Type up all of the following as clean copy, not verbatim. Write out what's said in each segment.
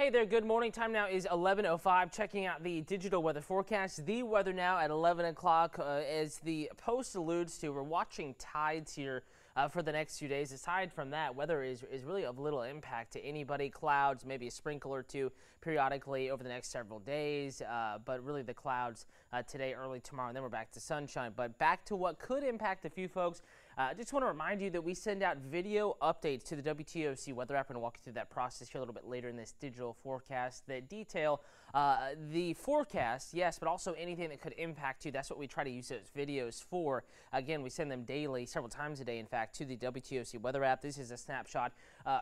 Hey there, good morning. Time now is 11:05. Checking out the digital weather forecast. The weather now at 11 o'clock. As the post alludes to, we're watching tides here for the next few days. Aside from that, weather is really of little impact to anybody. Clouds, maybe a sprinkle or two periodically over the next several days. But really the clouds today, early tomorrow, and then we're back to sunshine. But back to what could impact a few folks. I just want to remind you that we send out video updates to the WTOC weather app. We're going to walk you through that process here a little bit later in this digital forecast that detail the forecast, yes, but also anything that could impact you. That's what we try to use those videos for. Again, we send them daily, several times a day, in fact, to the WTOC weather app. This is a snapshot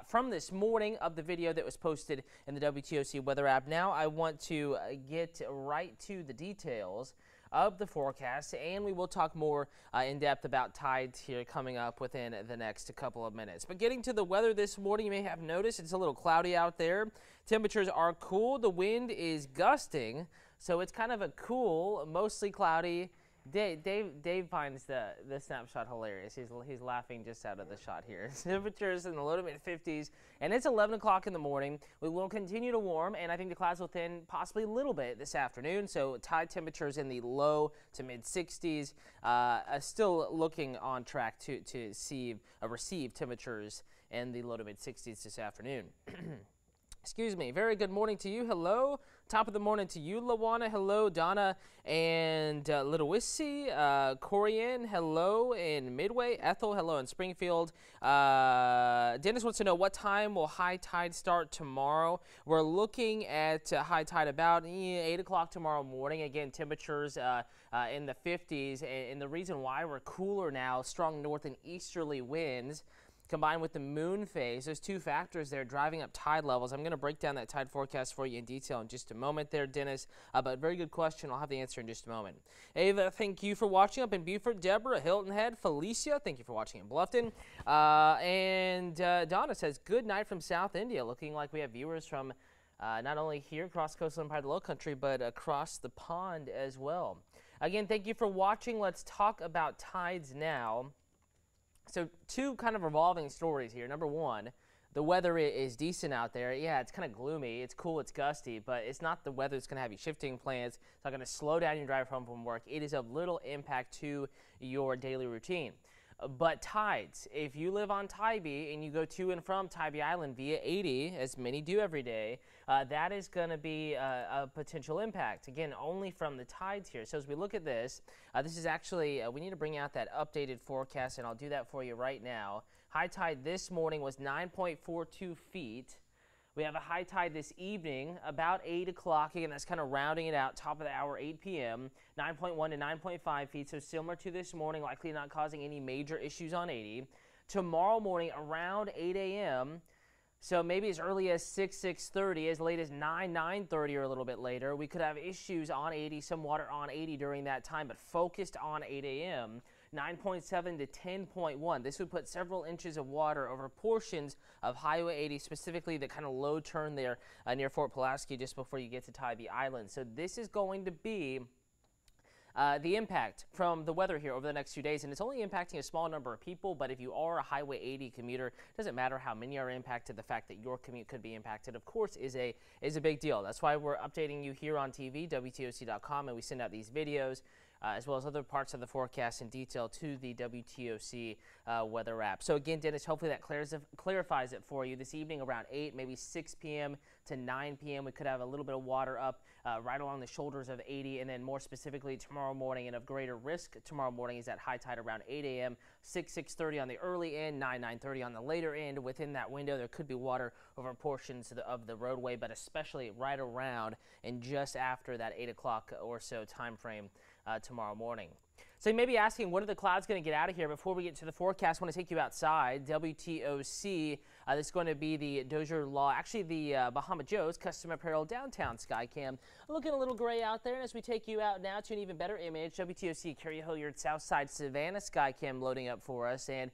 from this morning of the video that was posted in the WTOC weather app. Now I want to get right to the details of the forecast, and we will talk more in depth about tides here coming up within the next couple of minutes. But getting to the weather this morning, you may have noticed it's a little cloudy out there. Temperatures are cool. The wind is gusting, so it's kind of a cool, mostly cloudy. Dave finds the snapshot hilarious. He's laughing just out of the shot here. Temperatures in the low to mid 50s, and it's 11 o'clock in the morning. We will continue to warm, and I think the clouds will thin possibly a little bit this afternoon. So tide temperatures in the low to mid 60s, still looking on track to receive temperatures in the low to mid 60s this afternoon. Excuse me. Very good morning to you. Hello. Top of the morning to you, Lawana. Hello, Donna and Littlewissy. Corian, hello in Midway. Ethel, hello in Springfield. Dennis wants to know, what time will high tide start tomorrow? We're looking at high tide about 8 o'clock tomorrow morning. Again, temperatures in the 50s. And the reason why we're cooler now, strong north and easterly winds, combined with the moon phase, those two factors there driving up tide levels. I'm going to break down that tide forecast for you in detail in just a moment there, Dennis. But very good question. I'll have the answer in just a moment. Ava, thank you for watching up in Beaufort. Deborah, Hilton Head. Felicia, thank you for watching in Bluffton. And Donna says, good night from South India. Looking like we have viewers from not only here across coastal and part of the low country, but across the pond as well. Again, thank you for watching. Let's talk about tides now. So two kind of revolving stories here. Number one, the weather is decent out there. Yeah, it's kind of gloomy. It's cool. It's gusty, but it's not the weather that's going to have you shifting plans. It's not going to slow down your drive home from work. It is of little impact to your daily routine. But tides, if you live on Tybee and you go to and from Tybee Island via 80, as many do every day, that is going to be a potential impact. Again, only from the tides here. So as we look at this, this is actually, we need to bring out that updated forecast, and I'll do that for you right now. High tide this morning was 9.42 feet. We have a high tide this evening, about 8 o'clock. Again, that's kind of rounding it out, top of the hour, 8 p.m., 9.1 to 9.5 feet, so similar to this morning, likely not causing any major issues on 80. Tomorrow morning, around 8 a.m., so maybe as early as 6:30, as late as 9:30 or a little bit later, we could have issues on 80, some water on 80 during that time, but focused on 8 a.m., 9.7 to 10.1. This would put several inches of water over portions of Highway 80, specifically the kind of low turn there near Fort Pulaski just before you get to Tybee Island. So this is going to be the impact from the weather here over the next few days, and it's only impacting a small number of people, but if you are a Highway 80 commuter, it doesn't matter how many are impacted. The fact that your commute could be impacted, of course, is a big deal. That's why we're updating you here on TV, WTOC.com, and we send out these videos as well as other parts of the forecast in detail to the WTOC weather app. So again, Dennis, hopefully that clarifies it for you. This evening around 8, maybe 6 p.m. to 9 p.m., we could have a little bit of water up right along the shoulders of 80, and then more specifically tomorrow morning, and of greater risk tomorrow morning, is that high tide around 8 a.m., 6:30 on the early end, 9:30 on the later end. Within that window, there could be water over portions of the roadway, but especially right around and just after that 8 o'clock or so time frame tomorrow morning. So you may be asking, when are the clouds going to get out of here? Before we get to the forecast, I want to take you outside. WTOC, this is going to be the Dozier Law, actually the Bahama Joe's Custom Apparel Downtown Skycam. Looking a little gray out there, and as we take you out now to an even better image, WTOC Carrie Hilliard Southside Savannah Skycam loading up for us, and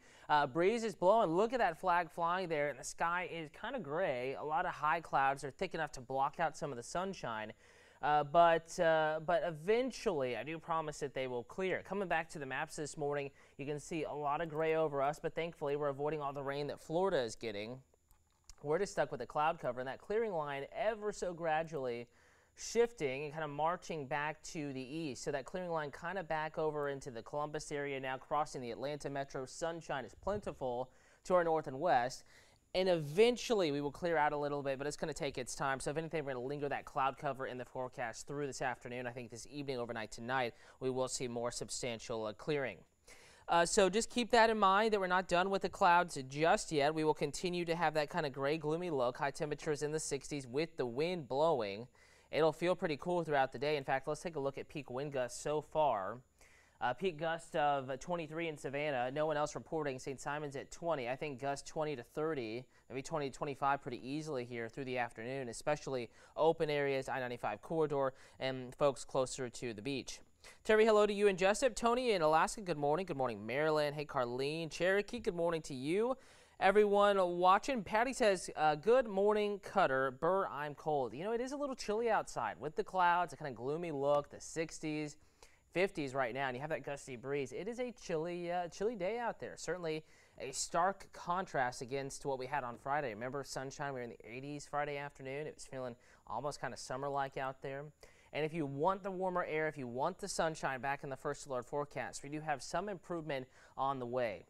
breeze is blowing. Look at that flag flying there, and the sky is kind of gray. A lot of high clouds are thick enough to block out some of the sunshine. But eventually, I do promise that they will clear. Coming back to the maps this morning, you can see a lot of gray over us, but thankfully we're avoiding all the rain that Florida is getting. we're just stuck with the cloud cover and that clearing line ever so gradually shifting and kind of marching back to the east. So that clearing line kind of back over into the Columbus area, now crossing the Atlanta metro. Sunshine is plentiful to our north and west. And eventually we will clear out a little bit, but it's going to take its time. So if anything, we're going to linger that cloud cover in the forecast through this afternoon. I think this evening, overnight tonight, we will see more substantial clearing. So just keep that in mind that we're not done with the clouds just yet. We will continue to have that kind of gray, gloomy look. High temperatures in the 60s with the wind blowing. It'll feel pretty cool throughout the day. In fact, let's take a look at peak wind gusts so far. Peak gust of 23 in Savannah. No one else reporting. St. Simon's at 20. I think gust 20 to 30, maybe 20 to 25 pretty easily here through the afternoon, especially open areas, I-95 corridor, and folks closer to the beach. Terry, hello to you and Jessup. Tony in Alaska, good morning. Good morning, Maryland. Hey, Carlene. Cherokee, good morning to you. Everyone watching, Patty says, good morning, Cutter. Burr, I'm cold. You know, it is a little chilly outside with the clouds, a kind of gloomy look, the 60s. 50s right now, and you have that gusty breeze. It is a chilly day out there. Certainly a stark contrast against what we had on Friday. Remember sunshine? We were in the 80s Friday afternoon. It was feeling almost kind of summer-like out there. And if you want the warmer air, if you want the sunshine back in the first alert forecast, we do have some improvement on the way.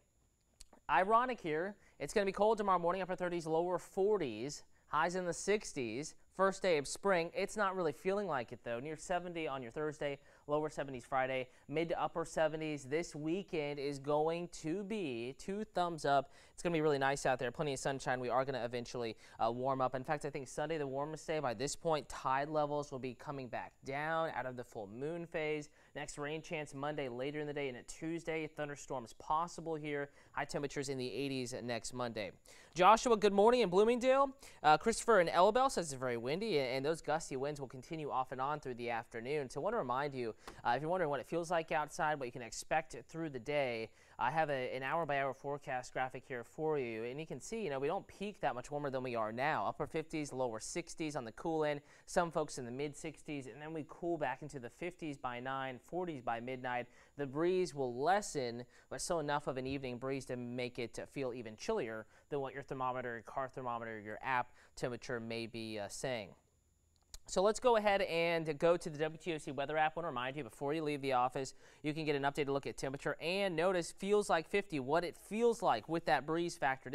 Ironic here, it's going to be cold tomorrow morning, upper 30s, lower 40s, highs in the 60s. First day of spring. It's not really feeling like it, though. Near 70 on your Thursday, lower 70s Friday, mid to upper 70s. This weekend is going to be 2 thumbs up. It's going to be really nice out there. Plenty of sunshine. We are going to eventually warm up. In fact, I think Sunday, the warmest day. By this point, tide levels will be coming back down out of the full moon phase. Next rain chance Monday later in the day, and at Tuesday, thunderstorms possible here. High temperatures in the 80s next Monday. Joshua, good morning in Bloomingdale. Christopher in Elbel says it's very windy, and those gusty winds will continue off and on through the afternoon. So I want to remind you, if you're wondering what it feels like outside, what you can expect through the day, I have an hour-by-hour forecast graphic here for you, and you can see, you know, we don't peak that much warmer than we are now. Upper 50s, lower 60s on the cool end, some folks in the mid-60s, and then we cool back into the 50s by 9, 40s by midnight. The breeze will lessen, but still enough of an evening breeze to make it feel even chillier than what your thermometer, your car thermometer, your app temperature may be saying. So let's go ahead and go to the WTOC weather app. I want to remind you, before you leave the office, you can get an updated look at temperature and notice feels like 50, what it feels like with that breeze factored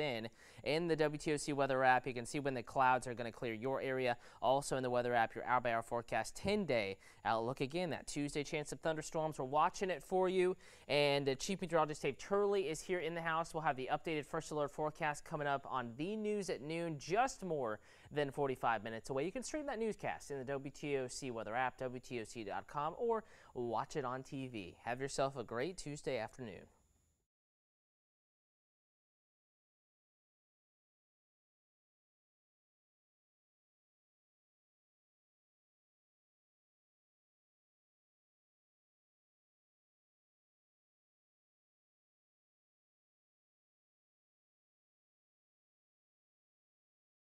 in the WTOC weather app. You can see when the clouds are going to clear your area. Also in the weather app, your hour-by-hour forecast 10-day outlook. Again, that Tuesday chance of thunderstorms. We're watching it for you. And Chief Meteorologist Dave Turley is here in the house. We'll have the updated first alert forecast coming up on the news at noon, just more than 45 minutes away. You can stream that newscast in the WTOC weather app, WTOC.com, or watch it on TV. Have yourself a great Tuesday afternoon.